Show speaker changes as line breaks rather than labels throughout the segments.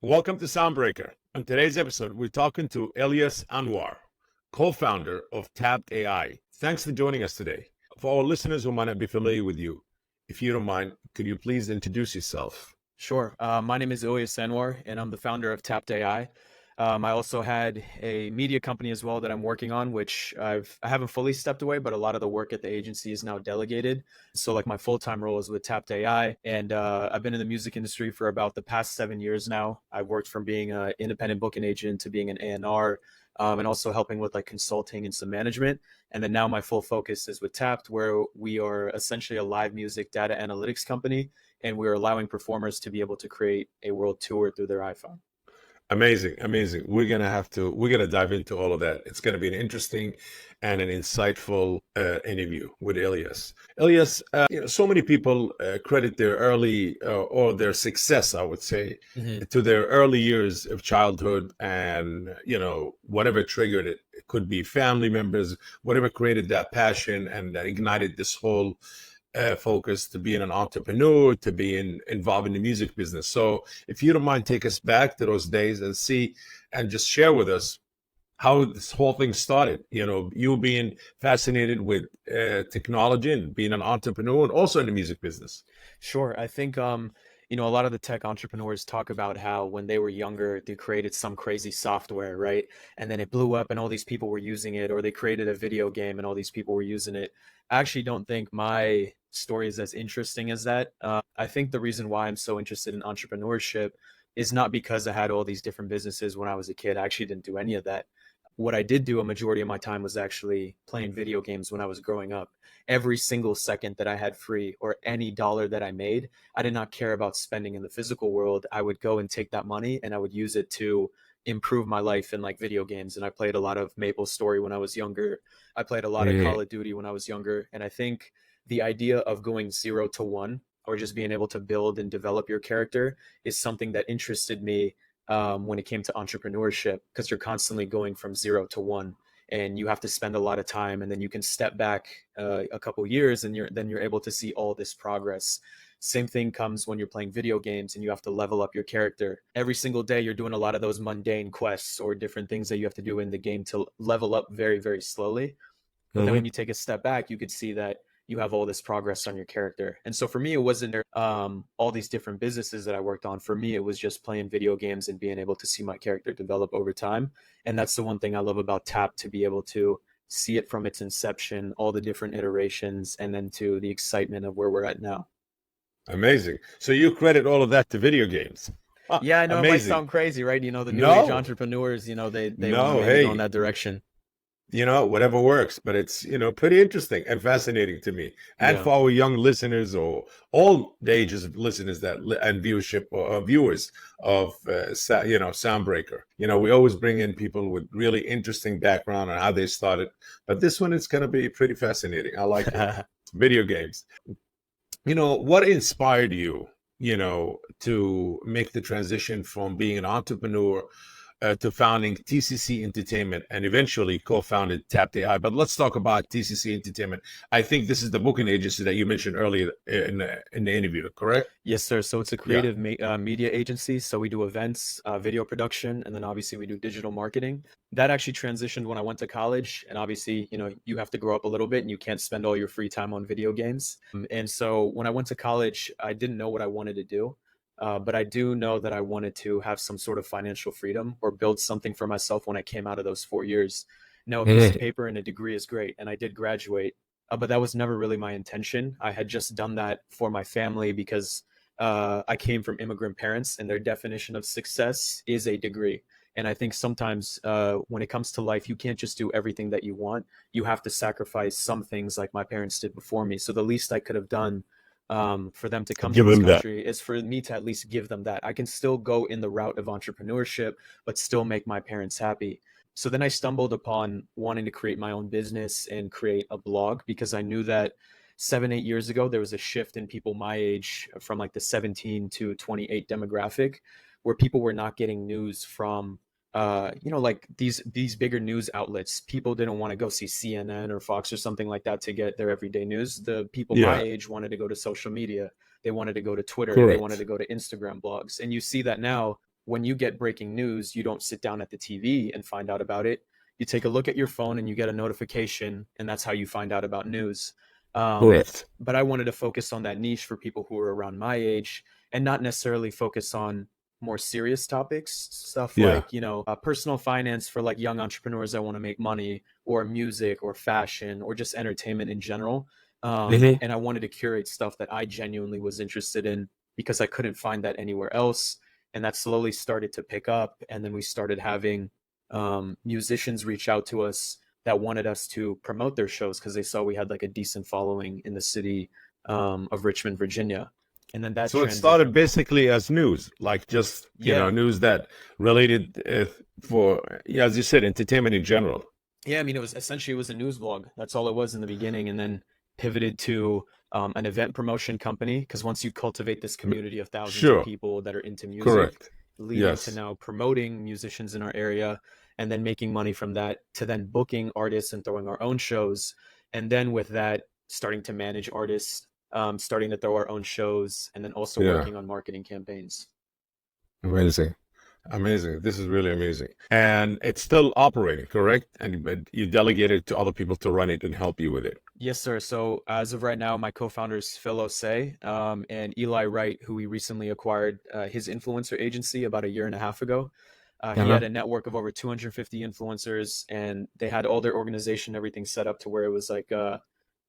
Welcome to Soundbreaker. On today's episode, we're talking to Ilias Anwar, co-founder of Tapped AI. Thanks for joining us today. For our listeners who might not be familiar with you, if you don't mind, could you please introduce yourself?
Sure. My name is Ilias Anwar, and I'm the founder of Tapped AI. I also had a media company as well that I'm working on, which I haven't fully stepped away, but a lot of the work at the agency is now delegated. So like my full-time role is with Tapped AI, and I've been in the music industry for about the past 7 years now. I've worked from being an independent booking agent to being an A&R, and also helping with like consulting and some management. And then now my full focus is with Tapped, where we are essentially a live music data analytics company, and we're allowing performers to be able to create a world tour through their iPhone.
Amazing, amazing. We're gonna dive into all of that. It's gonna be an interesting and an insightful interview with Ilias. Ilias, so many people credit their early or their success, I would say,
Mhm.
to their early years of childhood, and whatever triggered it. It could be family members, whatever created that passion and that ignited this whole focus to being an entrepreneur, to being involved in the music business. So, if you don't mind, take us back to those days and see and just share with us how this whole thing started. You being fascinated with technology and being an entrepreneur, and also in the music business.
Sure. I think a lot of the tech entrepreneurs talk about how when they were younger, they created some crazy software, right? And then it blew up and all these people were using it, or they created a video game and all these people were using it. I actually don't think my story is as interesting as that. I think the reason why I'm so interested in entrepreneurship is not because I had all these different businesses when I was a kid. I actually didn't do any of that. What I did do a majority of my time was actually playing video games when I was growing up. Every single second that I had free or any dollar that I made, I did not care about spending in the physical world. I would go and take that money and I would use it to improve my life in like video games. And I played a lot of Maple Story when I was younger. I played a lot of
Mm,
Call of Duty when I was younger. And I think the idea of going 0 to 1 or just being able to build and develop your character is something that interested me when it came to entrepreneurship, because you're constantly going from 0 to 1 and you have to spend a lot of time, and then you can step back a couple years and you're able to see all this progress. Same thing comes when you're playing video games and you have to level up your character. Every single day you're doing a lot of those mundane quests or different things that you have to do in the game to level up very, very slowly. But then
mhm.
when you take a step back, you could see that you have all this progress on your character. And so for me, it wasn't all these different businesses that I worked on. For me, it was just playing video games and being able to see my character develop over time. And that's the one thing I love about Tap, to be able to see it from its inception, all the different iterations, and then to the excitement of where we're at now.
Amazing. So you credit all of that to video games. Huh,
Yeah, I know it might
amazing.
sound crazy, right? The new age
No,
entrepreneurs, they want to
no,
maybe go in
hey,
that direction.
whatever works, but it's, pretty interesting and fascinating to me. And
Yeah.
for our young listeners or all the ages of listeners and viewership or viewers of, Soundbreaker, we always bring in people with really interesting background on how they started. But this one is going to be pretty fascinating. I like it. Video games. What inspired you, to make the transition from being an entrepreneur to founding TCC Entertainment and eventually co-founded Tapped AI. But let's talk about TCC Entertainment. I think this is the booking agency that you mentioned earlier in the interview, correct?
Yes, sir. So it's a
Yeah.
creative media agency. So we do events, video production, and then obviously we do digital marketing. That actually transitioned when I went to college. And obviously, you have to grow up a little bit and you can't spend all your free time on video games. And so when I went to college, I didn't know what I wanted to do. But I do know that I wanted to have some sort of financial freedom or build something for myself when I came out of those 4 years. Now, a piece of
Mhm.
paper and a degree is great. And I did graduate, but that was never really my intention. I had just done that for my family because I came from immigrant parents, and their definition of success is a degree. And I think sometimes when it comes to life, you can't just do everything that you want. You have to sacrifice some things, like my parents did before me. So the least I could have done for them to come to
Give
this
him that.
country is for me to at least give them that. I can still go in the route of entrepreneurship, but still make my parents happy. So then I stumbled upon wanting to create my own business and create a blog, because I knew that 7, 8 years ago, there was a shift in people my age from like the 17 to 28 demographic, where people were not getting news from, like these bigger news outlets. People didn't want to go see CNN or Fox or something like that to get their everyday news. The people my
Yeah,
age wanted to go to social media. They wanted to go to Twitter. They wanted
correct.
to go to Instagram blogs. And you see that now when you get breaking news, you don't sit down at the TV and find out about it. You take a look at your phone and you get a notification, and that's how you find out about news.
Correct.
But I wanted to focus on that niche for people who are around my age and not necessarily focus on more serious topics, stuff
Yeah.
like, personal finance for like young entrepreneurs that want to make money, or music or fashion or just entertainment in general.
Mhm.
And I wanted to curate stuff that I genuinely was interested in because I couldn't find that anywhere else. And that slowly started to pick up. And then we started having musicians reach out to us that wanted us to promote their shows because they saw we had like a decent following in the city of Richmond, Virginia. And then that
So it started
transition.
basically as news, like just,
Yeah.
news that related for, yeah, as you said, entertainment in general.
Yeah, I mean, it was a news blog. That's all it was in the beginning, and then pivoted to an event promotion company. Because once you cultivate this community of thousands of
Sure.
people that are into music,
Correct.
leading to
Yes.
now promoting musicians in our area, and then making money from that, to then booking artists and throwing our own shows, and then with that, starting to manage artists, starting to throw our own shows, and then also
Yeah.
working on marketing campaigns.
Amazing. Amazing. This is really amazing. And it's still operating, correct? And but you delegated to other people to run it and help you with it.
Yes, sir. So as of right now, my co-founders Phil Osei and Eli Wright, who we recently acquired his influencer agency about a year and a half ago. He
Uh-huh.
had a network of over 250 influencers, and they had all their organization, everything set up to where it was like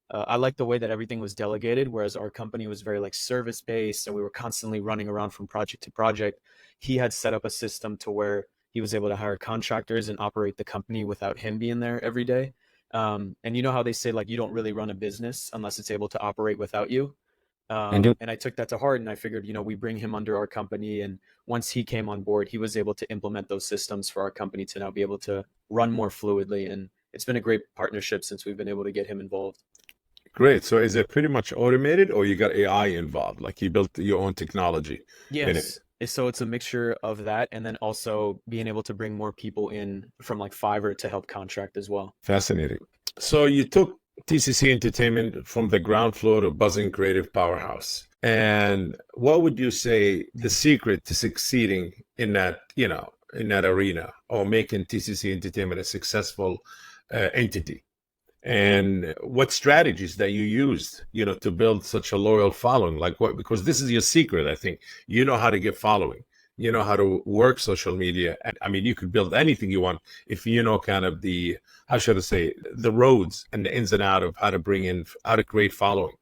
I like the way that everything was delegated, whereas our company was very like service based and we were constantly running around from project to project. He had set up a system to where he was able to hire contractors and operate the company without him being there every day. And you know how they say like you don't really run a business unless it's able to operate without you.
And
And I took that to heart and I figured, we bring him under our company. And once he came on board, he was able to implement those systems for our company to now be able to run more fluidly. And it's been a great partnership since we've been able to get him involved.
great. So is it pretty much automated or you got AI involved? Like you built your own technology in it?
Yes. So it's a mixture of that and then also being able to bring more people in from like Fiverr to help contract as well.
Fascinating. So you took TCC Entertainment from the ground floor to buzzing creative powerhouse. And what would you say the secret to succeeding in that, in that arena or making TCC Entertainment a successful entity? And what strategies that you used, to build such a loyal following? Like what? Because this is your secret, I think. You know how to get following. You know how to work social media. And I mean, you could build anything you want if you know kind of the, how should I say, the roads and the ins and out of how to create following.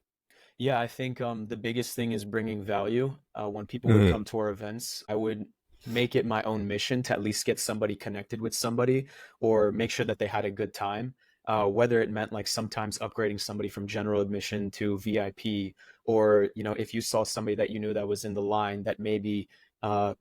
Yeah, I think the biggest thing is bringing value. When people would
Hmm.
come to our events, I would make it my own mission to at least get somebody connected with somebody or make sure that they had a good time. Whether it meant like sometimes upgrading somebody from general admission to VIP, or if you saw somebody that you knew that was in the line that maybe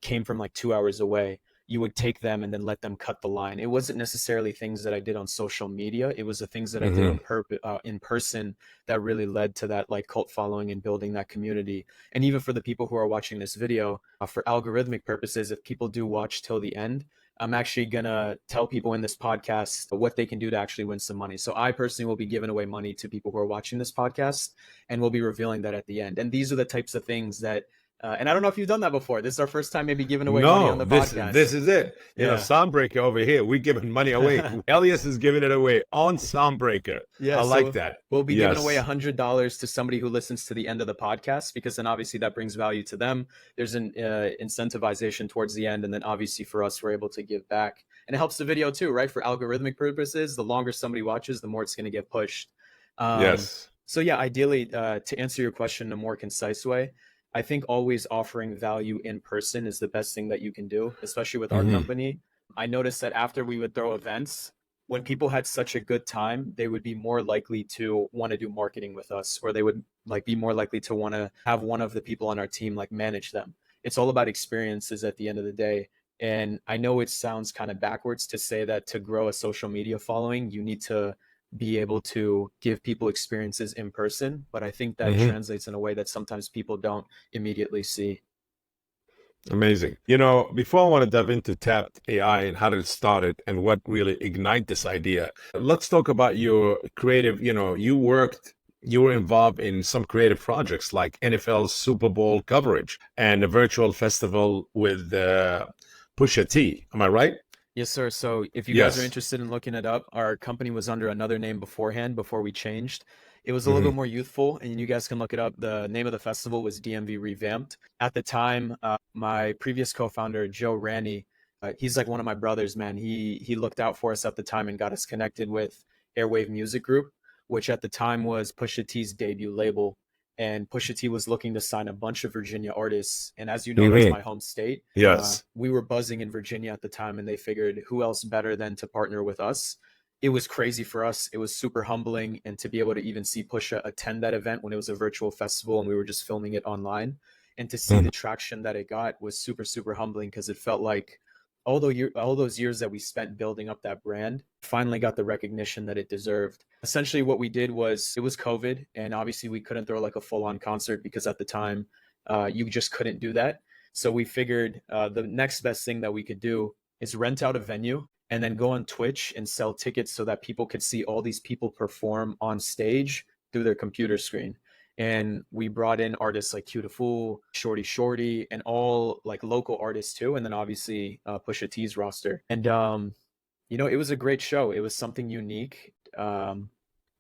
came from like 2 hours away, you would take them and then let them cut the line. It wasn't necessarily things that I did on social media. It was the things that I did
Hmm.
on in person that really led to that like cult following and building that community. And even for the people who are watching this video, for algorithmic purposes, if people do watch till the end, I'm actually gonna tell people in this podcast what they can do to actually win some money. So I personally will be giving away money to people who are watching this podcast, and we'll be revealing that at the end. And these are the types of things that, and I don't know if you've done that before. This is our first time maybe giving away money on
No,
the
this
podcast.
is it.
Yeah.
Soundbreaker over here, we giving money away. Elias is giving it away on Soundbreaker.
Yeah,
I like
so
that.
we'll be giving away
Yes.
$100 to somebody who listens to the end of the podcast, because then obviously that brings value to them. There's an incentivization towards the end, and then obviously for us, we're able to give back, and it helps the video too, right? For algorithmic purposes, the longer somebody watches, the more it's going to get pushed. Um,
Yes.
so yeah, ideally, to answer your question in a more concise way, I think always offering value in person is the best thing that you can do, especially with our
Hmm.
company. I noticed that after we would throw events, when people had such a good time, they would be more likely to want to do marketing with us, or they would like be more likely to want to have one of the people on our team like manage them. It's all about experiences at the end of the day. And I know it sounds kind of backwards to say that to grow a social media following, you need to be able to give people experiences in person, but I think that
Hmm.
translates in a way that sometimes people don't immediately see.
Amazing. Before I want to dive into tapped AI and how did it started and what really ignite this idea, let's talk about your creative, you were involved in some creative projects like NFL Super Bowl coverage and a virtual festival with Pusha T. Am I right?
Yes, sir. So if you guys are
Yes.
interested in looking it up, our company was under another name beforehand before we changed. It was a little bit
Hmm.
more youthful, and you guys can look it up. The name of the festival was DMV Revamped. At the time, my previous co-founder, Joe Ranny, he's like one of my brothers, man. He looked out for us at the time and got us connected with Airwave Music Group, which at the time was Pusha T's debut label. And Pusha T was looking to sign a bunch of Virginia artists. And as you know, that's
Hmm.
my home state.
Yes.
We were buzzing in Virginia at the time, and they figured who else better than to partner with us. It was crazy for us. It was super humbling, and to be able to even see Pusha attend that event when it was a virtual festival and we were just filming it online, and to see
Mhm.
the traction that it got was super super humbling because it felt like all those years that we spent building up that brand finally got the recognition that it deserved. Essentially, what we did was, it was COVID, and obviously we couldn't throw like a full on concert because at the time you just couldn't do that. So we figured the next best thing that we could do is rent out a venue and then go on Twitch and sell tickets so that people could see all these people perform on stage through their computer screen. And we brought in artists like Q the Fool, Shorty Shorty, and all like local artists too. And then obviously Pusha T's roster. And it was a great show. It was something unique.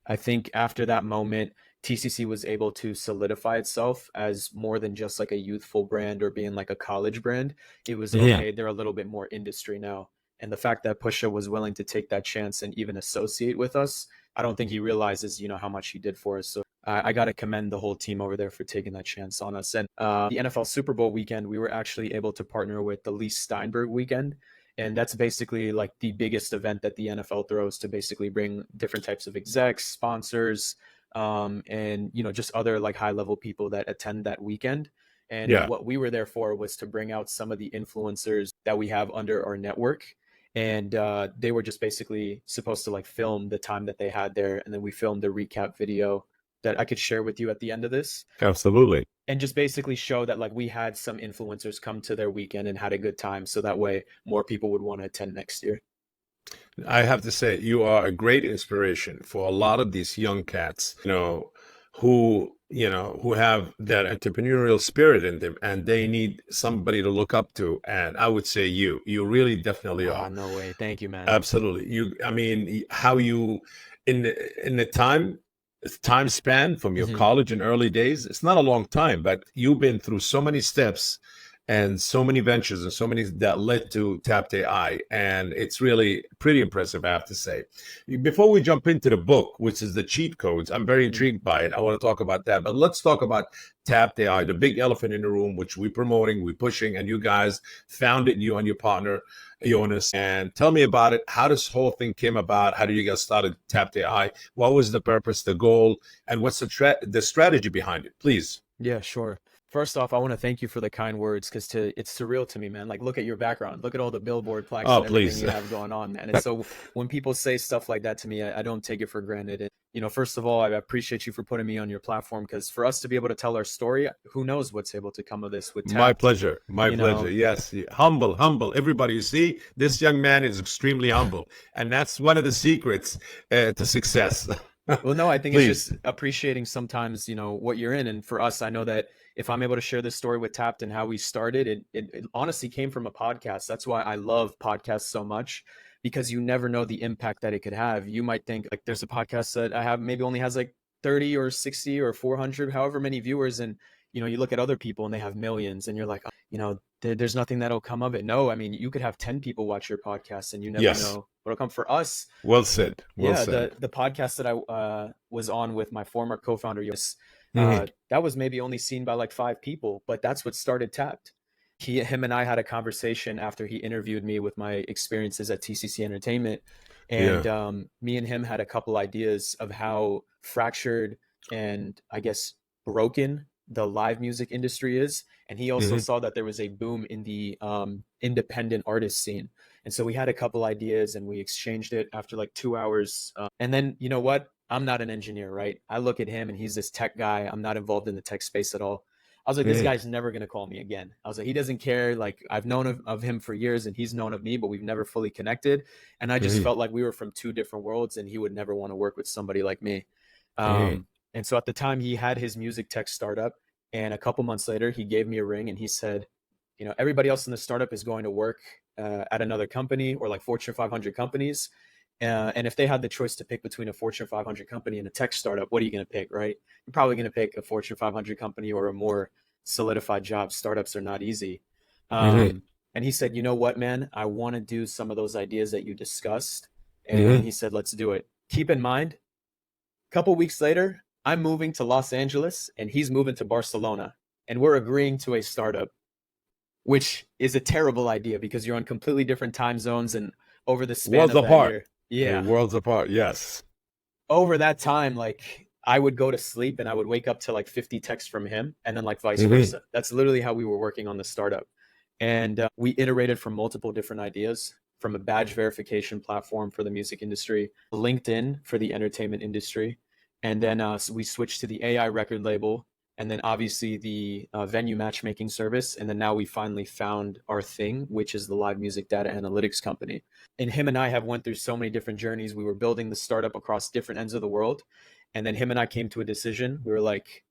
I think after that moment, TCC was able to solidify itself as more than just like a youthful brand or being like a college brand. It was
Yeah.
okay, they're a little bit more industry now. And the fact that Pusha was willing to take that chance and even associate with us, I don't think he realizes, how much he did for us. So I got to commend the whole team over there for taking that chance on us. And the NFL Super Bowl weekend, we were actually able to partner with the Lee Steinberg weekend. And that's basically like the biggest event that the NFL throws to basically bring different types of execs, sponsors, and just other like high level people that attend that weekend. And
Yeah.
what we were there for was to bring out some of the influencers that we have under our network. And they were just basically supposed to like film the time that they had there, and then we filmed a recap video that I could share with you at the end of this,
Absolutely.
and just basically show that like we had some influencers come to their weekend and had a good time, so that way more people would want to attend next year.
I have to say, you are a great inspiration for a lot of these young cats, who have that entrepreneurial spirit in them and they need somebody to look up to. And I would say you really definitely
Ah,
are.
no way. Thank you, man.
Absolutely. I mean, how you in the time span from your
Hmm.
college and early days, it's not a long time, but you've been through so many steps and so many ventures and so many that led to Tapped AI. And it's really pretty impressive, I have to say. Before we jump into the book, which is the cheat codes, I'm very intrigued by it. I want to talk about that. But let's talk about Tapped AI, the big elephant in the room, which we're promoting, we're pushing, and you guys founded, you and your partner, Jonas. And tell me about it. How this whole thing came about? How did you guys started Tapped AI? What was the purpose, the goal, and what's the strategy behind it? Please.
Yeah, sure. First off, I want to thank you for the kind words, because it's surreal to me, man. Like, look at your background, look at all the billboard plaques
Oh,
and everything
please.
you have going on, man. And so when people say stuff like that to me, I don't take it for granted. And first of all, I appreciate you for putting me on your platform, because for us to be able to tell our story, who knows what's able to come of this with
My
Tapped,
pleasure. My
you
pleasure.
know.
Yes. Humble, humble. Everybody, you see, this young man is extremely humble. And that's one of the secrets to success.
Well, no, I think it's
Please.
just appreciating sometimes, what you're in. And for us, I know that if I'm able to share this story with Tapped and how we started, it honestly came from a podcast. That's why I love podcasts so much, because you never know the impact that it could have. You might think like there's a podcast that I have maybe only has like 30 or 60 or 400, however many viewers. And, you look at other people and they have millions, and you're like, there's nothing that'll come of it. No, I mean, you could have 10 people watch your podcast and you never
Yes.
know what'll come. For us,
Well said. Well
yeah,
said.
the podcast that I was on with my former co-founder, yes,
Mhm.
that was maybe only seen by like 5 people, but that's what started Tapped. Him and I had a conversation after he interviewed me with my experiences at TCC Entertainment, and
Yeah.
me and him had a couple ideas of how fractured and I guess broken the live music industry is, and he also
Hmm.
saw that there was a boom in the independent artist scene. And so we had a couple ideas and we exchanged it after like 2 hours. And then, you know what? I'm not an engineer, right? I look at him and he's this tech guy. I'm not involved in the tech space at all. I was like, this
Hmm.
guy's never going to call me again. I was like, he doesn't care. Like, I've known of him for years and he's known of me, but we've never fully connected. And I just
Hmm.
felt like we were from two different worlds and he would never want to work with somebody like me.
Hmm.
And so at the time, he had his music tech startup. And a couple months later, he gave me a ring and he said, everybody else in the startup is going to work at another company or like Fortune 500 companies. And if they had the choice to pick between a Fortune 500 company and a tech startup, what are you going to pick, right? You're probably going to pick a Fortune 500 company or a more solidified job. Startups are not easy.
Hmm.
And he said, you know what, man, I want to do some of those ideas that you discussed. And
Hmm.
he said, let's do it. Keep in mind, a couple weeks later, I'm moving to Los Angeles and he's moving to Barcelona. And we're agreeing to a startup, which is a terrible idea because you're on completely different time zones. And over the span
Worlds
of that
apart.
year, yeah,
Worlds apart. Yes.
over that time, like I would go to sleep and I would wake up to like 50 texts from him and then like vice
Hmm.
versa. That's literally how we were working on the startup. And we iterated from multiple different ideas, from a badge verification platform for the music industry, LinkedIn for the entertainment industry. And then so we switched to the AI record label, and then obviously the venue matchmaking service. And then now we finally found our thing, which is the live music data analytics company. And him and I have went through so many different journeys. We were building the startup across different ends of the world. And then him and I came to a decision. We were like,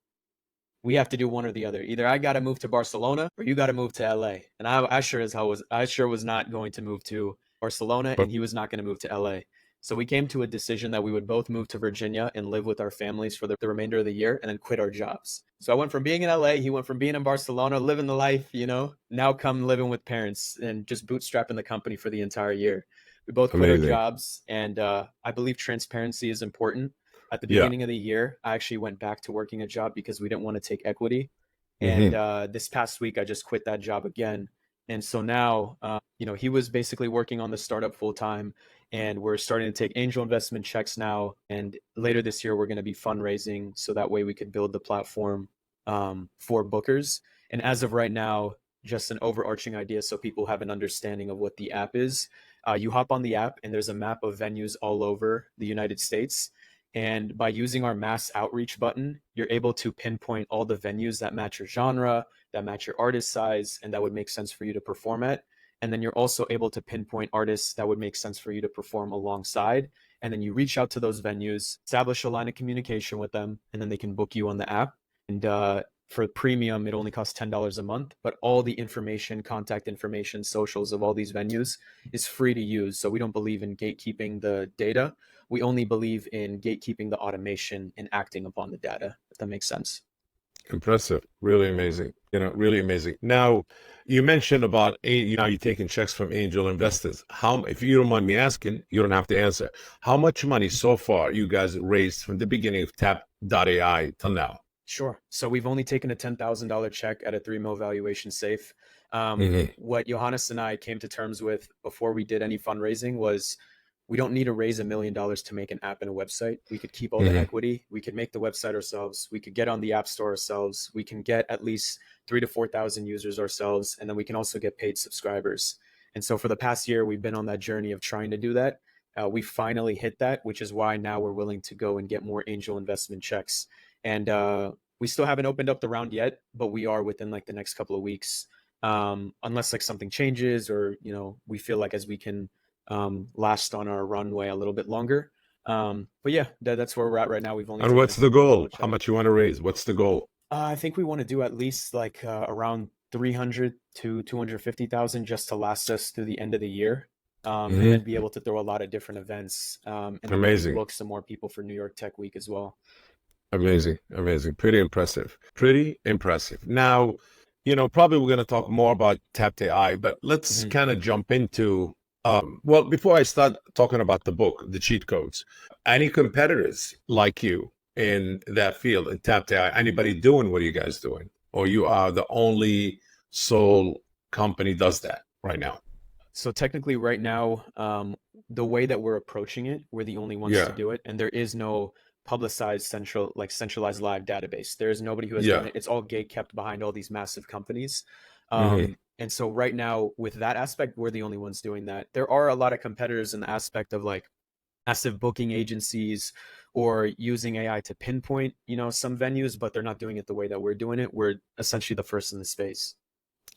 we have to do one or the other. Either I got to move to Barcelona or you got to move to LA. And I sure as hell was I sure was not going to move to Barcelona,
But
and he was not going to move to LA. So we came to a decision that we would both move to Virginia and live with our families for the remainder of the year and then quit our jobs. So I went from being in LA, he went from being in Barcelona, living the life, now come living with parents and just bootstrapping the company for the entire year. We both quit our
amazing.
jobs, and I believe transparency is important. At the
Yeah.
beginning of the year, I actually went back to working a job because we didn't want to take equity. And
Hmm.
this past week, I just quit that job again. And so now, he was basically working on the startup full time, and we're starting to take angel investment checks now. And later this year, we're going to be fundraising so that way we could build the platform for bookers. And as of right now, just an overarching idea so people have an understanding of what the app is. You hop on the app, and there's a map of venues all over the United States. And by using our mass outreach button, you're able to pinpoint all the venues that match your genre, that match your artist size, and that would make sense for you to perform at. And then you're also able to pinpoint artists that would make sense for you to perform alongside. And then you reach out to those venues, establish a line of communication with them, and then they can book you on the app. And for premium, it only costs $10 a month, but all the information, contact information, socials of all these venues is free to use. So we don't believe in gatekeeping the data. We only believe in gatekeeping the automation and acting upon the data, if that makes sense.
Impressive. Really amazing. Really amazing. Now, you mentioned about, you're taking checks from angel investors. If you don't mind me asking, you don't have to answer. How much money so far you guys raised from the beginning of Tap.ai till now?
Sure. So we've only taken a $10,000 check at a 3 mil valuation safe.
Hmm.
What Johannes and I came to terms with before we did any fundraising was we don't need to raise $1 million to make an app and a website. We could keep all the
Hmm.
equity. We could make the website ourselves. We could get on the app store ourselves. We can get at least 3,000 to 4,000 users ourselves. And then we can also get paid subscribers. And so for the past year, we've been on that journey of trying to do that. We finally hit that, which is why now we're willing to go and get more angel investment checks. And we still haven't opened up the round yet, but we are within like the next couple of weeks. Unless like something changes or, we feel like as we can last on our runway a little bit longer. But yeah, that's where we're at right now. We've only
And
taken a
what's the
$10,000
goal? How
check.
much you want to raise? What's the goal?
I think we want to do at least like around 300 to 250,000 just to last us through the end of the year. And then
Hmm.
be able to throw a lot of different events, and then maybe
Amazing.
book some more people for New York Tech Week as well.
Amazing. Amazing. Pretty impressive. Pretty impressive. Now, probably we're going to talk more about Tap AI, but let's
Mhm.
kind of jump into, well, before I start talking about the book, the cheat codes, any competitors like you in that field in Tap AI, anybody doing what are you guys doing? Or you are the only sole company does that right now?
So technically, right now, the way that we're approaching it, we're the only ones to
Yeah.
do it, and there is no publicized centralized live database. There is nobody who has done
Yeah.
it. It's all gate kept behind all these massive companies.
Hmm.
And so right now, with that aspect, we're the only ones doing that. There are a lot of competitors in the aspect of like massive booking agencies or using AI to pinpoint, some venues, but they're not doing it the way that we're doing it. We're essentially the first in the space.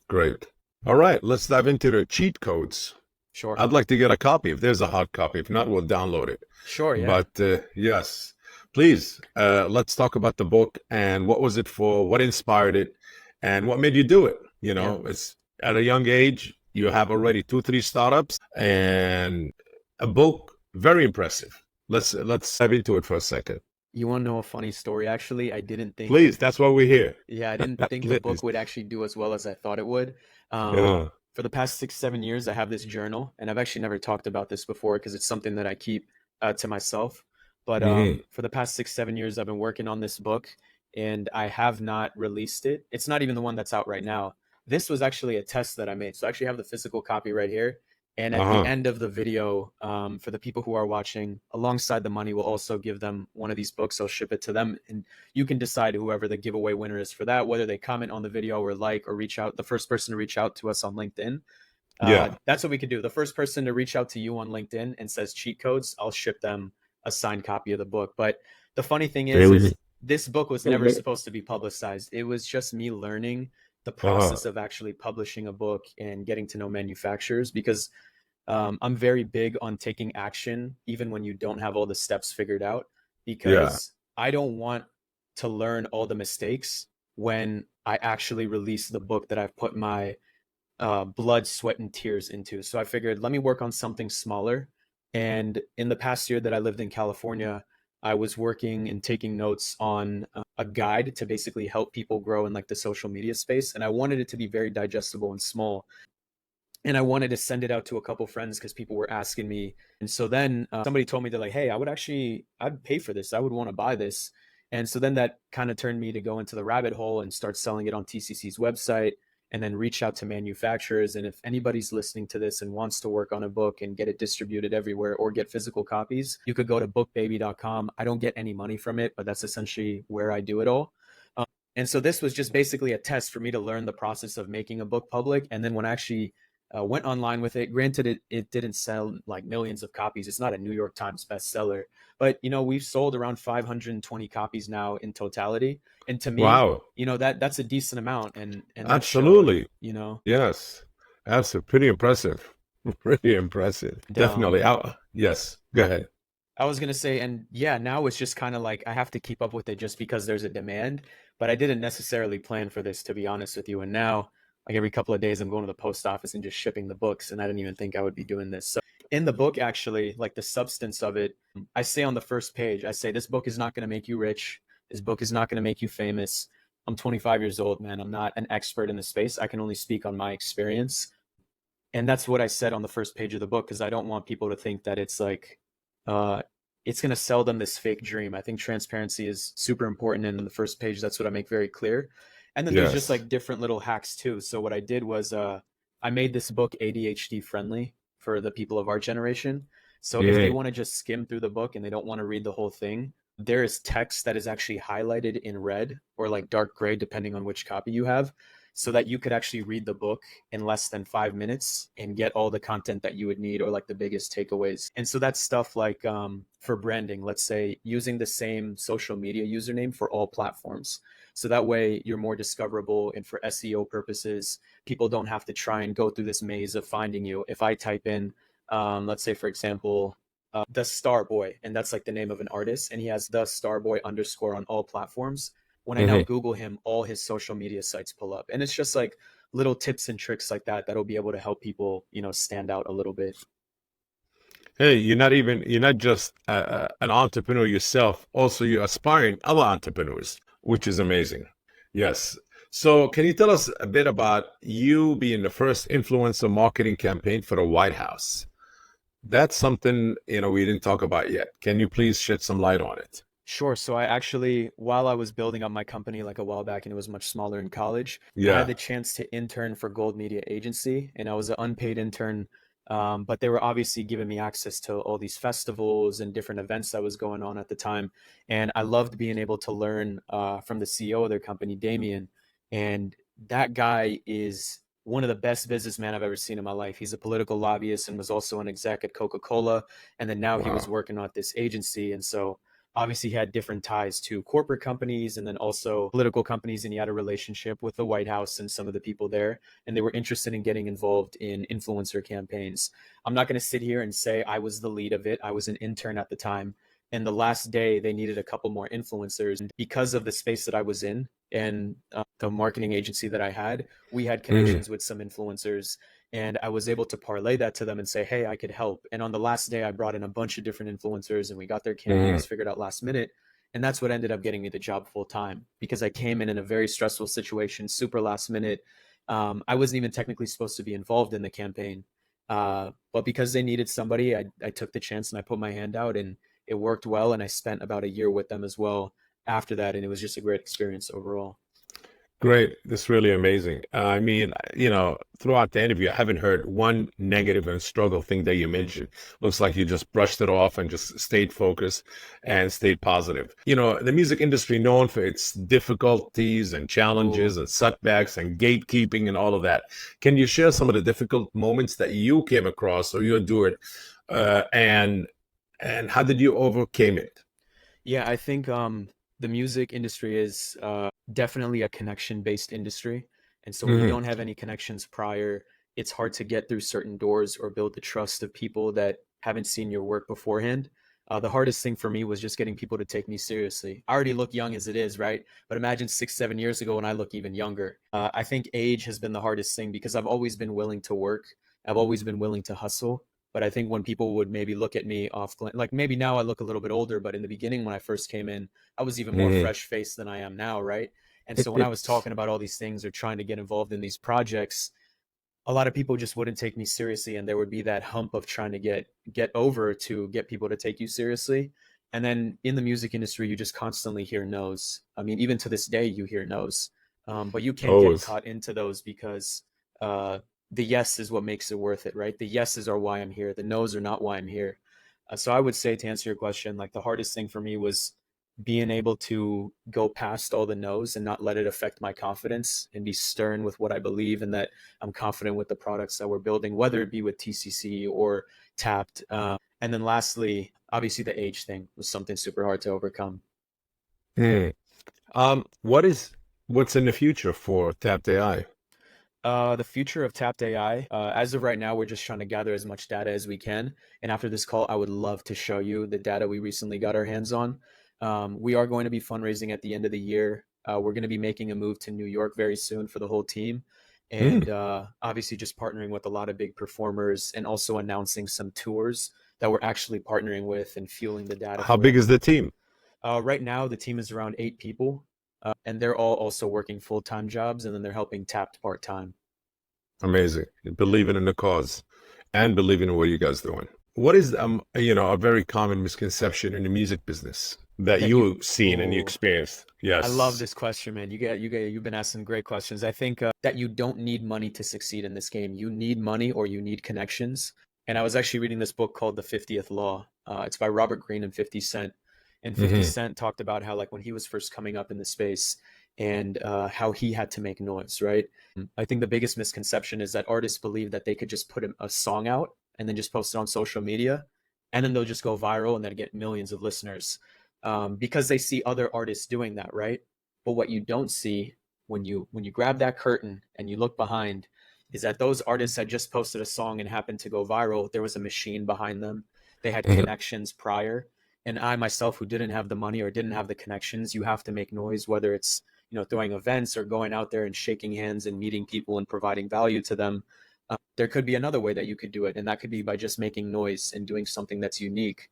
Great. All right. Let's dive into the cheat codes.
Sure.
I'd like to get a copy if there's a hard copy. If not, we'll download it.
Sure. Yeah.
But yes, please, let's talk about the book and what was it for, what inspired it, and what made you do it.
Yeah.
It's at a young age. You have already 2, 3 startups and a book. Very impressive. Let's dive into it for a second.
You want to know a funny story? Actually, I didn't think,
Please, that's what we're here.
yeah, I didn't think the book
Please.
would actually do as well as I thought it would. Um,
Yeah.
for the past 6, 7 years, I have this journal, and I've actually never talked about this before because it's something that I keep to myself. But
Hmm.
for the past 6, 7 years, I've been working on this book, and I have not released it. It's not even the one that's out right now. This was actually a test that I made. So I actually have the physical copy right here. And at the
Uh-huh.
end of the video, for the people who are watching, alongside the money, we'll also give them one of these books. I'll ship it to them, and you can decide whoever the giveaway winner is for that, whether they comment on the video or like or reach out. The first person to reach out to us on LinkedIn,
Yeah.
that's what we could do. The first person to reach out to you on LinkedIn and says cheat codes, I'll ship them a signed copy of the book. But the funny thing is
Really?
this book was never supposed to be publicized. It was just me learning the
Uh-huh.
process of actually publishing a book and getting to know manufacturers, because I'm very big on taking action even when you don't have all the steps figured out,
Yeah.
because I don't want to learn all the mistakes when I actually release the book that I've put my blood, sweat, and tears into. So I figured, let me work on something smaller. And in the past year that I lived in California, I was working and taking notes on a guide to basically help people grow in like the social media space. And I wanted it to be very digestible and small. And I wanted to send it out to a couple friends because people were asking me. And so then somebody told me, they're like, hey, I'd pay for this. I would want to buy this. And so then that kind of turned me to go into the rabbit hole and start selling it on TCC's website, and then reach out to manufacturers. And if anybody's listening to this and wants to work on a book and get it distributed everywhere or get physical copies, you could go to bookbaby.com. I don't get any money from it, but that's essentially where I do it all. And so this was just basically a test for me to learn the process of making a book public. And then when I actually went online with it, granted, it didn't sell like millions of copies. It's not a New York Times bestseller, but we've sold around 520 copies now in totality. And to me,
Wow.
that's a decent amount, and that showed,
Absolutely.
you know,
Yes. Absolutely. Pretty impressive. Pretty impressive.
and
Definitely. Yes. Go ahead.
I was gonna say, and yeah, now it's just kind of like I have to keep up with it just because there's a demand, but I didn't necessarily plan for this, to be honest with you. And now, like every couple of days, I'm going to the post office and just shipping the books, and I didn't even think I would be doing this. So in the book, actually, like the substance of it, I say on the first page, I say this book is not gonna make you rich. This book is not gonna make you famous. I'm 25 years old, man. I'm not an expert in the space. I can only speak on my experience. And that's what I said on the first page of the book, because I don't want people to think that it's like uh it's going to sell them this fake dream. I think transparency is super important, and in the first page that's what I make very clear. And then there's just
Yes.
like different little hacks too. So what I did was I made this book ADHD friendly for the people of our generation. So if they
Hmm.
want to just skim through the book and they don't want to read the whole thing, there is text that is actually highlighted in red or like dark gray depending on which copy you have, so that you could actually read the book in less than 5 minutes and get all the content that you would need, or like the biggest takeaways. And so that's stuff like for branding, let's say using the same social media username for all platforms. So that way you're more discoverable. And for SEO purposes, people don't have to try and go through this maze of finding you. If I type in, let's say, for example, the Starboy, and that's like the name of an artist, and he has the Starboy underscore on all platforms. When I now
Hmm.
Google him, all his social media sites pull up. And it's just like little tips and tricks like that that'll be able to help people, stand out a little bit.
Hey, you're not just an entrepreneur yourself. Also, you're aspiring other entrepreneurs, which is amazing. Yes. So, can you tell us a bit about you being the first influencer marketing campaign for the White House? That's something, we didn't talk about yet. Can you please shed some light on it?
Sure. So I actually, while I was building up my company like a while back and it was much smaller in college, I had
Yeah.
the chance to intern for Gold Media Agency, and I was an unpaid intern. But they were obviously giving me access to all these festivals and different events that was going on at the time. And I loved being able to learn from the CEO of their company, Damien. And that guy is one of the best businessmen I've ever seen in my life. He's a political lobbyist and was also an exec at Coca-Cola. And then now he was
Wow.
working at this agency. And so obviously he had different ties to corporate companies and then also political companies, and he had a relationship with the White House and some of the people there, and they were interested in getting involved in influencer campaigns. I'm not going to sit here and say I was the lead of it. I was an intern at the time, and the last day they needed a couple more influencers, and because of the space that I was in and the marketing agency that I had, we had
Hmm.
connections with some influencers. And I was able to parlay that to them and say, hey, I could help. And on the last day, I brought in a bunch of different influencers and we got their campaigns
Mhm.
figured out last minute. And that's what ended up getting me the job full time because I came in a very stressful situation, super last minute. I wasn't even technically supposed to be involved in the campaign. But because they needed somebody, I took the chance and I put my hand out and it worked well. And I spent about a year with them as well after that. And it was just a great experience overall.
Great. That's really amazing. I mean, throughout the interview, I haven't heard one negative and struggle thing that you mentioned. Looks like you just brushed it off and just stayed focused and stayed positive. The music industry known for its difficulties and
Oh,
challenges and setbacks and gatekeeping and all of that. Can you share some of the difficult moments that you came across or you endured, and how did you overcame it?
yeah, I think the music industry is definitely a connection-based industry. And so when you
Hmm.
don't have any connections prior, it's hard to get through certain doors or build the trust of people that haven't seen your work beforehand. The hardest thing for me was just getting people to take me seriously. I already look young as it is, right? But imagine 6, 7 years ago when I look even younger. I think age has been the hardest thing because I've always been willing to work. I've always been willing to hustle. But I think when people would maybe look at me off, like maybe now I look a little bit older, but in the beginning when I first came in, I was even more
Hmm.
fresh faced than I am now, right? And so when I was talking about all these things or trying to get involved in these projects, a lot of people just wouldn't take me seriously, and there would be that hump of trying to get over to get people to take you seriously. And then in the music industry, you just constantly hear no's. I mean, even to this day, you hear no's, but you can't get
Always.
caught into those because uh, the yes is what makes it worth it, right? The yeses are why I'm here. The no's are not why I'm here. So I would say to answer your question, like the hardest thing for me was being able to go past all the no's and not let it affect my confidence and be stern with what I believe and that I'm confident with the products that we're building, whether it be with TCC or Tapped. And then lastly, obviously the age thing was something super hard to overcome.
Hmm. What's in the future for Tapped AI?
The future of Tapped AI, as of right now, we're just trying to gather as much data as we can. And after this call, I would love to show you the data we recently got our hands on. We are going to be fundraising at the end of the year. We're going to be making a move to New York very soon for the whole team.
Hmm.
And obviously, just partnering with a lot of big performers and also announcing some tours that we're actually partnering with and fueling the data
How
for
big
them.
is the team?
Right now, the team is around 8 people, and they're all also working full-time jobs, and then they're helping Tapped part-time.
Amazing. Believing in the cause and believing in what you guys doing. What is a very common misconception in the music business that
That you
you've seen and you
oh
experienced?
I love
Yes.
this question, man. You've been asking great questions. I think that you don't need money to succeed in this game. You need money or you need connections. And I was actually reading this book called The 50th Law. It's by Robert Greene and 50 Cent. And 50
Hmm.
Cent talked about how like when he was first coming up in the space and how he had to make noise, right? I think the biggest misconception is that artists believe that they could just put a song out and then just post it on social media and then they'll just go viral and then get millions of listeners because they see other artists doing that, right? But what you don't see when you grab that curtain and you look behind is that those artists that just posted a song and happened to go viral, there was a machine behind them. They had
Hmm.
connections prior. And I myself, who didn't have the money or didn't have the connections, you have to make noise, whether it's throwing events or going out there and shaking hands and meeting people and providing value to them. There could be another way that you could do it, and that could be by just making noise and doing something that's unique.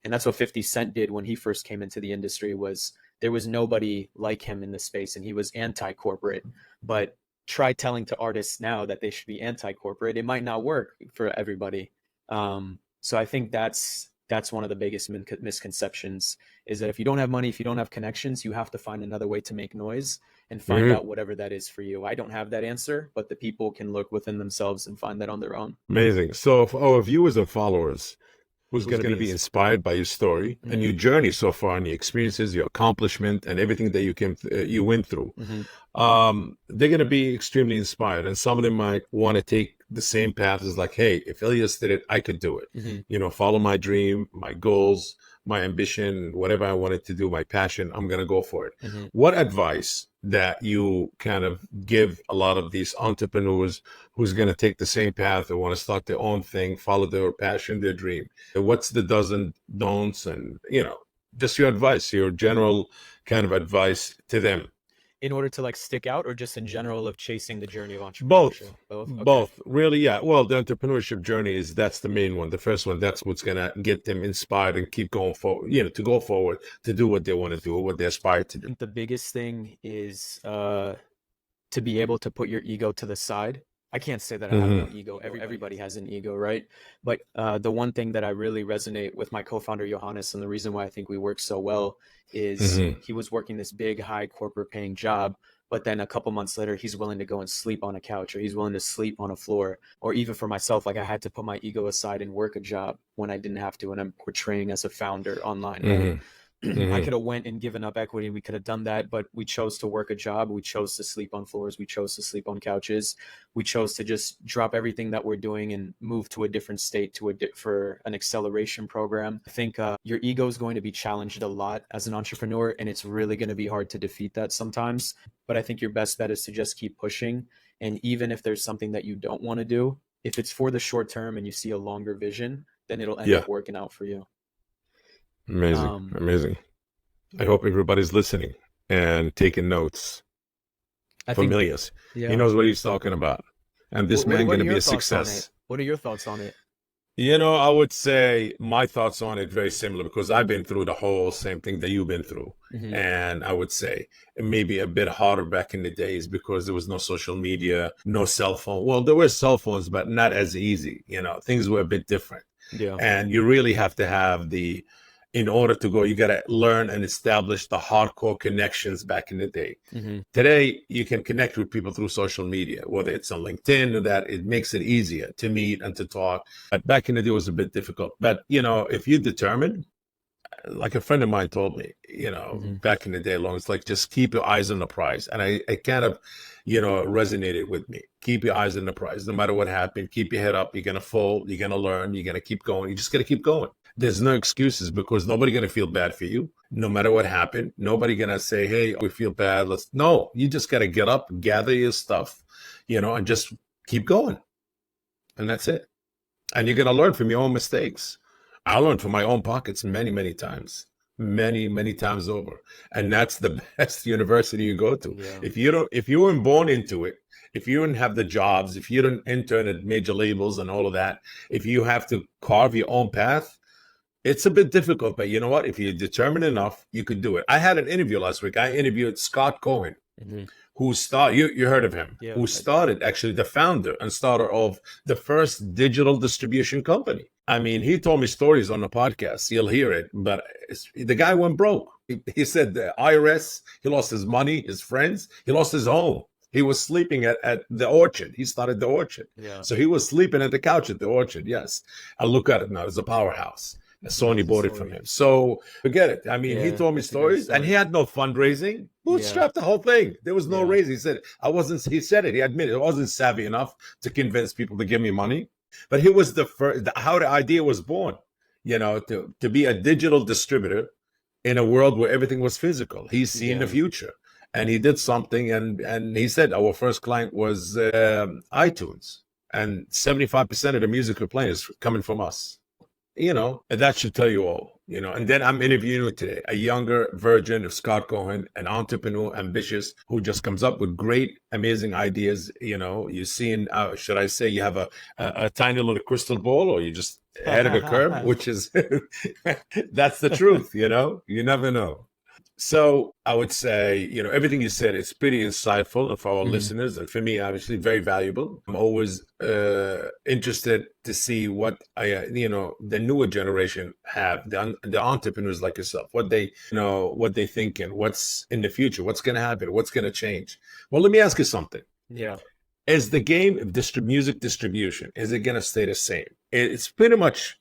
And that's what 50 Cent did when he first came into the industry. Was there was nobody like him in the space, and he was anti-corporate. But try telling to artists now that they should be anti-corporate, it might not work for everybody. So I think that's one of the biggest misconceptions is that if you don't have money, if you don't have connections, you have to find another way to make noise and find
Hmm.
out whatever that is for you. I don't have that answer, but the people can look within themselves and find that on their own.
Amazing. So for our viewers and followers who's
Who's
going to
going to
be
be
inspired by your story and
Mhm,
your journey so far and your experiences, your accomplishment, and everything that you went through,
mhm,
they're going to be extremely inspired. And some of them might want to take the same path as like, hey, if Ilias did it, I could do it.
mhm,
Follow my dream, my goals, my ambition, whatever I wanted to do, my passion, I'm going to go for it.
mhm.
What advice that you kind of give a lot of these entrepreneurs who's going to take the same path and want to start their own thing, follow their passion, their dream? What's the does and don'ts and, just your advice, your general kind of advice to them?
in order to like stick out, or just in general of chasing the journey of
Both,
entrepreneurship? Both. Okay.
both, really. Yeah. Well, the entrepreneurship journey is that's the main one. The first one, that's what's gonna get them inspired and keep going forward. To go forward, to do what they want to do, or what they aspire to
I
do.
think the biggest thing is to be able to put your ego to the side. I can't say that I have no
Hmm.
ego. Everybody has an ego, right? But the one thing that I really resonate with my co-founder Johannes, and the reason why I think we work so well, is
Hmm.
he was working this big, high corporate paying job, but then a couple months later, he's willing to go and sleep on a couch, or he's willing to sleep on a floor. Or even for myself, like I had to put my ego aside and work a job when I didn't have to, and I'm portraying as a founder online, right?
Hmm.
I
Hmm.
could have went and given up equity, and we could have done that, but we chose to work a job. We chose to sleep on floors. We chose to sleep on couches. We chose to just drop everything that we're doing and move to a different state for an acceleration program. I think your ego is going to be challenged a lot as an entrepreneur, and it's really going to be hard to defeat that sometimes. But I think your best bet is to just keep pushing. And even if there's something that you don't want to do, if it's for the short term and you see a longer vision, then it'll end
Yeah.
up working out for you.
Amazing.
Um,
Amazing. I hope everybody's listening and taking notes
I
from
think,
Ilias. He
yeah.
knows what he's talking about. And this man
What
going
are
to be
your
a
thoughts on it?
success.
What are your thoughts on it?
I would say my thoughts on it very similar because I've been through the whole same thing that you've been through.
Hmm.
And I would say it may be a bit harder back in the days because there was no social media, no cell phone. Well, there were cell phones, but not as easy. Things were a bit different.
Yeah.
And you really have to have in order to go, you got to learn and establish the hardcore connections back in the day.
Hmm.
Today, you can connect with people through social media, whether it's on LinkedIn or that. It makes it easier to meet and to talk. But back in the day, it was a bit difficult. But, if you're determined, like a friend of mine told me,
Hmm.
back in the day long, it's like just keep your eyes on the prize. And I kind of, resonated with me. Keep your eyes on the prize. No matter what happened, keep your head up. You're going to fall. You're going to learn. You're going to keep going. You just got to keep going. There's no excuses because nobody going to feel bad for you. No matter what happened, nobody going to say, hey, we feel bad. No, you just got to get up, gather your stuff, and just keep going. And that's it. And you're going to learn from your own mistakes. I learned from my own pockets many, many times, many, many times over. And that's the best university you go to.
Yeah.
If you weren't born into it, if you didn't have the jobs, if you didn't intern at major labels and all of that, if you have to carve your own path, it's a bit difficult. But you know what? If you're determined enough, you could do it. I had an interview last week. I interviewed Scott Cohen,
Hmm.
who started, you heard of him,
Yeah.
who started actually the founder and starter of the first digital distribution company. I mean, he told me stories on the podcast. You'll hear it, but the guy went broke. He said the IRS, he lost his money, his friends, he lost his home. He was sleeping at the orchard. He started the orchard.
Yeah.
So he was sleeping at the couch at the orchard. Yes. And look at it now. It's a powerhouse. And Sony bought it from him. So forget it. I mean, he
Yeah,
told me
that's a great
stories and he
story.
had no fundraising.
Yeah.
Bootstrapped the whole thing. There was no
Yeah.
raise. He said, he said it. He admitted I wasn't savvy enough to convince people to give me money. But he was the first, how the idea was born, to be a digital distributor in a world where everything was physical. He's seen the
Yeah.
future. And he did something, and he said our first client was iTunes, and 75% of the music we're playing is coming from us. That should tell you all. And then I'm interviewing today a younger version of Scott Cohen, an entrepreneur, ambitious, who just comes up with great, amazing ideas. You're seeing, should I say, you have a tiny little crystal ball, or you just ahead of a curve, which is that's the truth. You never know. So I would say, everything you said, it's pretty insightful for our
Mhm.
listeners. And for me, obviously, very valuable. I'm always interested to see what the newer generation have, the entrepreneurs like yourself, what they thinking, what's in the future, what's going to happen, what's going to change. Well, let me ask you something.
Yeah.
Is the game of music distribution, is it going to stay the same? It's pretty much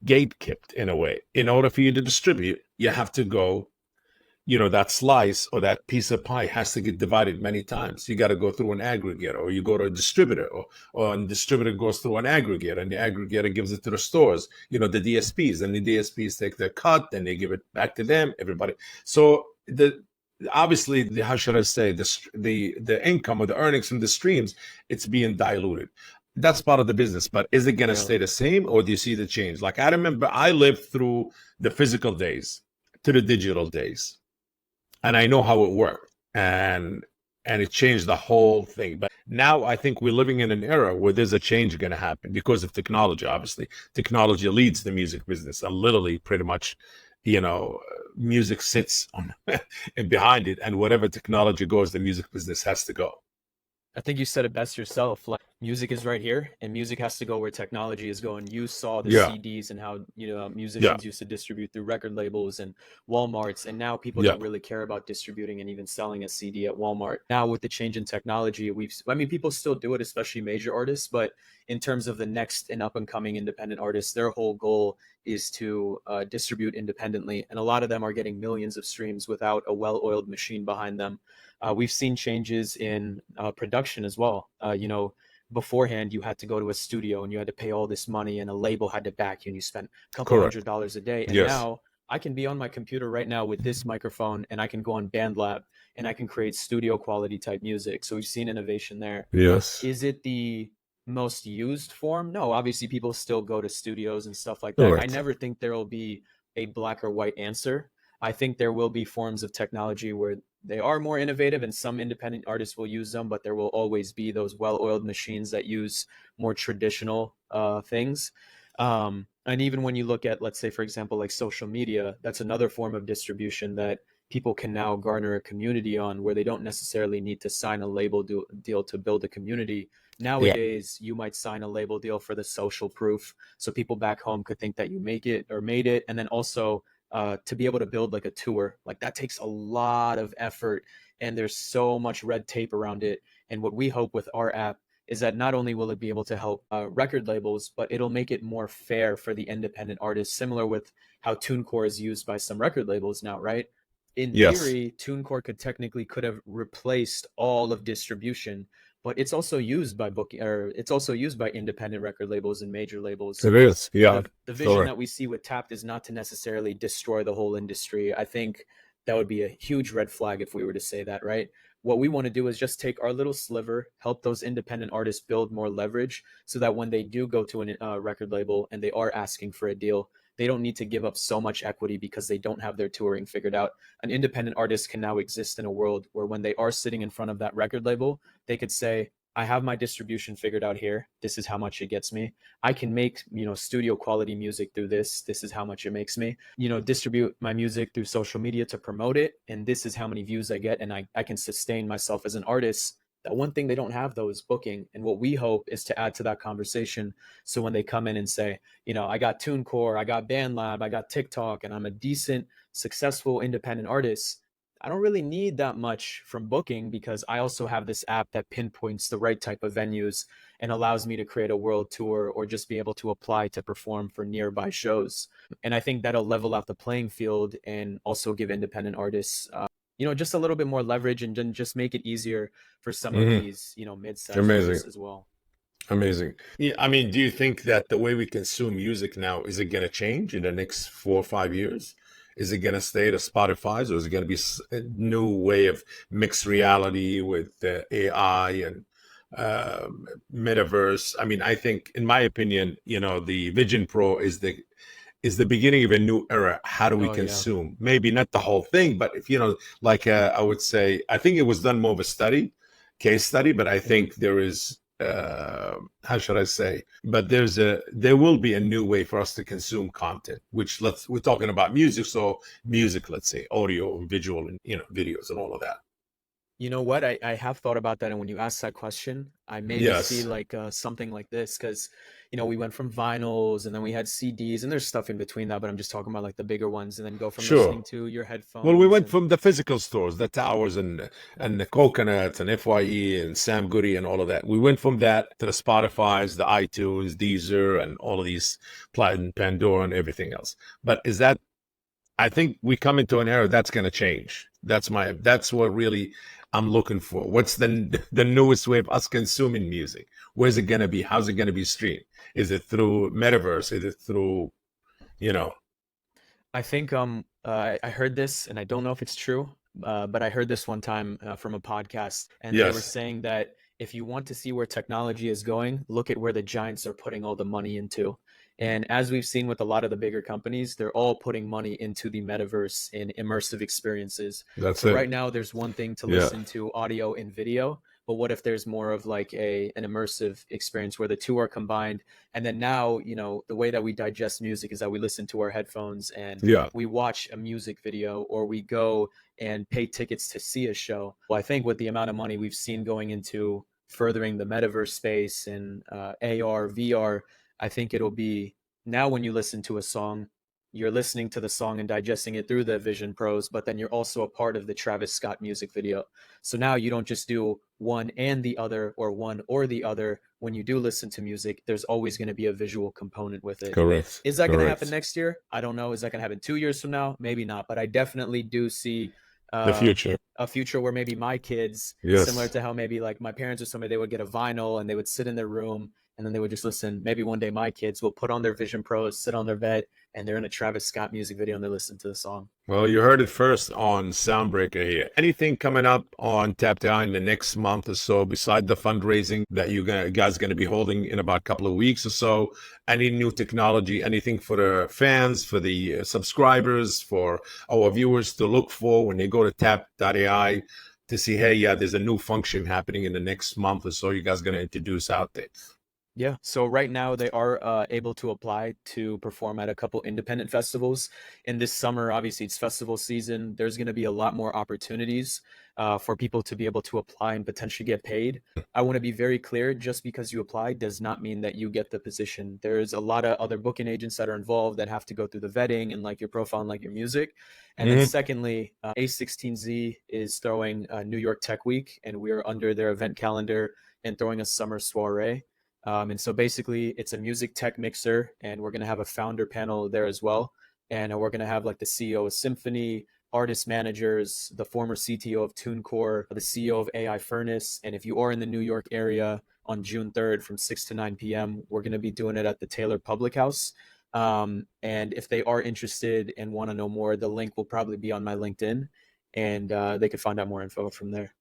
gate-kept in a way. In order for you to distribute, you have to go, that slice or that piece of pie has to get divided many times. You got to go through an aggregator, or you go to a distributor, or a distributor goes through an aggregator, and the aggregator gives it to the stores, the DSPs, and the DSPs take their cut and they give it back to them, everybody. So obviously, how should I say, the income or the earnings from the streams, it's being diluted. That's part of the business, but is it going to
Yeah.
stay the same, or do you see the change? Like I remember I lived through the physical days to the digital days. And I know how it worked. and it changed the whole thing. But now I think we're living in an era where there's a change going to happen because of technology. Obviously, technology leads the music business, and literally, pretty much, you know, music sits on and behind it, and whatever technology goes, the music business has to go.
I think you said it best yourself. Like music is right here, and music has to go where technology is going. You saw the
Yeah,
CDs and how
yeah,
musicians used to distribute through record labels and Walmarts, and now people
yeah,
don't really care about distributing and even selling a CD at Walmart. Now with the change in technology, I mean, people still do it, especially major artists, but in terms of the next and up and coming independent artists, their whole goal is to distribute independently, and a lot of them are getting millions of streams without a well-oiled machine behind them. We've seen changes in production as well. Beforehand, you had to go to a studio and you had to pay all this money, and a label had to back you, and you spent a couple
correct.
$100s a day. And
Yes,
now I can be on my computer right now with this microphone, and I can go on BandLab and I can create studio quality type music. So we've seen innovation there.
yes,
Is it the most used form? No, obviously people still go to studios and stuff like that. I
correct.
never think there will be a black or white answer. I think there will be forms of technology where they are more innovative and some independent artists will use them, but there will always be those well-oiled machines that use more traditional things. And even when you look at, let's say, for example, like social media, that's another form of distribution that people can now garner a community on, where they don't necessarily need to sign a deal to build a community.
Yeah,
Nowadays, you might sign a label deal for the social proof, so people back home could think that you make it or made it, and then also to be able to build like a tour, like that takes a lot of effort, and there's so much red tape around it. And what we hope with our app is that not only will it be able to help record labels, but it'll make it more fair for the independent artists, similar with how TuneCore is used by some record labels now, right? In
yes,
theory, TuneCore could have replaced all of distribution, but it's also used by booking, or it's also used by independent record labels and major labels.
it is. Yeah,
The vision
correct.
that we see with Tapped is not to necessarily destroy the whole industry. I think that would be a huge red flag if we were to say that, right? What we want to do is just take our little sliver, help those independent artists build more leverage, so that when they do go to a record label and they are asking for a deal, they don't need to give up so much equity because they don't have their touring figured out. An independent artist can now exist in a world where when they are sitting in front of that record label, they could say, I have my distribution figured out here. This is how much it gets me. I can make, studio quality music through this. This is how much it makes me. Distribute my music through social media to promote it. And this is how many views I get. And I can sustain myself as an artist. That one thing they don't have though is booking. And what we hope is to add to that conversation. So when they come in and say, I got TuneCore, I got BandLab, I got TikTok, and I'm a decent, successful independent artist, I don't really need that much from booking because I also have this app that pinpoints the right type of venues and allows me to create a world tour or just be able to apply to perform for nearby shows. And I think that'll level out the playing field and also give independent artists, just a little bit more leverage, and then just make it easier for some of
Hmm.
these, mid-sized
Amazing.
artists as well.
Amazing. Yeah, I mean, do you think that the way we consume music now is it going to change in the next 4 or 5 years? Is it going to stay to Spotify's, or is it going to be a new way of mixed reality with AI and metaverse? I mean, I think, in my opinion, the Vision Pro is the beginning of a new era. How do we
Oh yeah.
consume? Maybe not the whole thing, but if like I would say, I think it was done more of a case study, but I think there is how should I say? But there will be a new way for us to consume content, which we're talking about music, so music, let's say audio and visual and videos and all of that.
You know what? I have thought about that, and when you ask that question, I maybe see
Yes,
like something like this because we went from vinyls and then we had CDs and there's stuff in between that, but I'm just talking about like the bigger ones, and then go from
sure.
listening to your
Well, we
headphones
went
and
from the physical stores, the towers and the coconuts and FYE and Sam Goody and all of that. We went from that to the Spotify's, the iTunes, Deezer, and all of these Platin, Pandora, and everything else. But I think we come into an era that's going to change. That's what really I'm looking for. What's the newest way of us consuming music? Where's it going to be? How's it going to be streamed? Is it through metaverse? Is it through, you know,
I think I heard this, and I don't know if it's true, but I heard this one time from a podcast, and they were
yes,
saying that if you want to see where technology is going, look at where the giants are putting all the money into. And as we've seen with a lot of the bigger companies, they're all putting money into the metaverse in immersive experiences.
That's
So
it.
right now, there's one thing to
Yeah.
listen to audio and video, but what if there's more of like an immersive experience where the two are combined? And then now, you know, the way that we digest music is that we listen to our headphones and
Yeah.
we watch a music video, or we go and pay tickets to see a show. Well, I think with the amount of money we've seen going into furthering the metaverse space and AR, VR, I think it'll be now when you listen to a song, you're listening to the song and digesting it through the Vision Pros, but then you're also a part of the Travis Scott music video. So now you don't just do one and the other, or one or the other. When you do listen to music, there's always going to be a visual component with it.
Correct.
Is that going to happen
Correct.
next year? I don't know. Is that going to happen 2 years from now? Maybe not. But I definitely do see
The future.
a future where maybe my kids,
Yes.
similar to how maybe like my parents or somebody, they would get a vinyl and they would sit in their room and then they would just listen. Maybe one day my kids will put on their Vision Pros, sit on their bed, and they're in a Travis Scott music video and they listen to the song.
Well, you heard it first on Soundbreaker here. Anything coming up on Tap Down in the next month or so, beside the fundraising that you guys going to be holding in about a couple of weeks or so? Any new technology, anything for the fans, for the subscribers, for our viewers to look for when they go to tap.ai to see, hey, yeah, there's a new function happening in the next month or so you guys going to introduce out there?
Yeah. So right now they are able to apply to perform at a couple independent festivals. In this summer, obviously it's festival season. There's going to be a lot more opportunities for people to be able to apply and potentially get paid. I want to be very clear, just because you apply does not mean that you get the position. There's a lot of other booking agents that are involved that have to go through the vetting and like your profile and like your music. And then secondly, A16Z is throwing New York Tech Week, and we're under their event calendar and throwing a summer soiree. And so basically it's a music tech mixer, and we're going to have a founder panel there as well. And we're going to have like the CEO of Symphony, artist managers, the former CTO of TuneCore, the CEO of AI Furnace. And if you are in the New York area on June 3rd from 6 to 9 p.m., we're going to be doing it at the Taylor Public House. And if they are interested and want to know more, the link will probably be on my LinkedIn, and they could find out more info from there.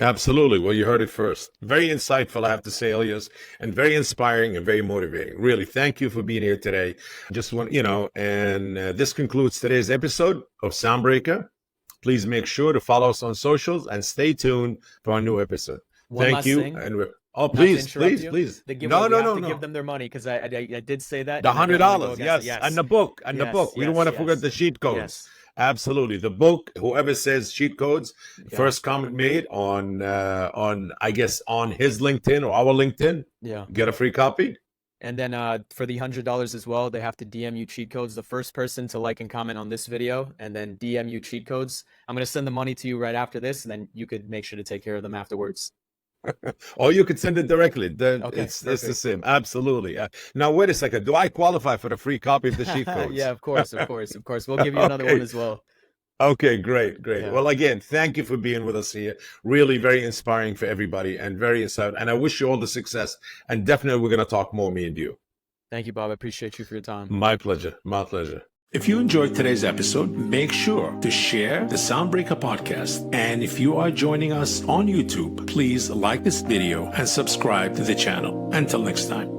Absolutely. Well, you heard it first. Very insightful, I have to say, Ilias, and very inspiring and very motivating. Really, thank you for being here today. Just want, and this concludes today's episode of Soundbreaker. Please make sure to follow us on socials and stay tuned for our new episode. Thank you. And please.
No. Give them their money, because I did say that.
The $100, yes, and the book, We don't want to forget the cheat codes.
Yes.
Absolutely. The book, whoever says cheat codes, first comment made on I guess on his LinkedIn or our LinkedIn, get a free copy.
And then for the $100 as well, they have to DM you cheat codes. The first person to like and comment on this video and then DM you cheat codes, I'm going to send the money to you right after this, and then you could make sure to take care of them afterwards.
Or you could send it directly.
Okay,
it's the same. Absolutely. Now, wait a second. Do I qualify for the free copy of the cheat codes?
Yeah, of course. We'll give you another one as well.
Okay, great.
Yeah.
Well, again, thank you for being with us here. Really very inspiring for everybody and very inspiring. And I wish you all the success. And definitely we're going to talk more, me and you.
Thank you, Bob. I appreciate you for your time.
My pleasure. If you enjoyed today's episode, make sure to share the Soundbreaker podcast. And if you are joining us on YouTube, please like this video and subscribe to the channel. Until next time.